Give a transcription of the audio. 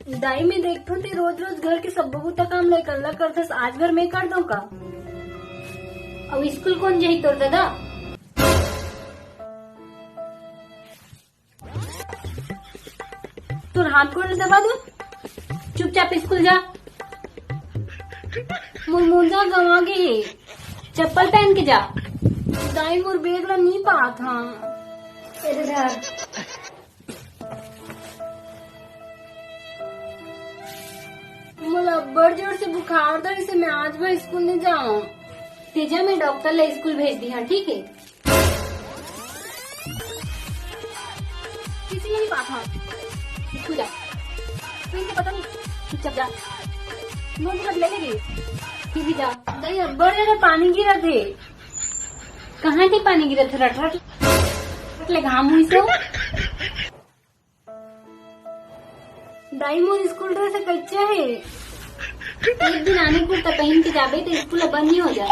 दाई मैं देखो ते रोज रोज घर के सब बहुत काम ले कर करते आज घर मैं कर दूं का। अब स्कूल कौन जाई तोर दादा? तोर हाथ को दबा दो, चुपचाप स्कूल जा। मोर मोजा गवा गए, चप्पल पहन के जा। दाई मोर बेग ला नहीं पा था। इधर मुझे बड़ जोर से बुखार था, इसे मैं आज भी स्कूल नहीं जाऊँ। तेजा मैं डॉक्टर ले स्कूल भेज दी। हाँ ठीक है। किसी ने नहीं पा था। स्कूल जा। तो इनसे पता नहीं। चुपचाप जा। नोट कर ले लेगी। फिर भी जा। दाई बड़ ज्यादा पानी गिरा थे। कहाँ थे पानी गिरा था? रट रट ले घाम हुई सो। दाई मोर स्कूल ड्रेस कच्चा है। एक दिन आने को पहन के जाबे तो स्कूल बंद नहीं हो जाए।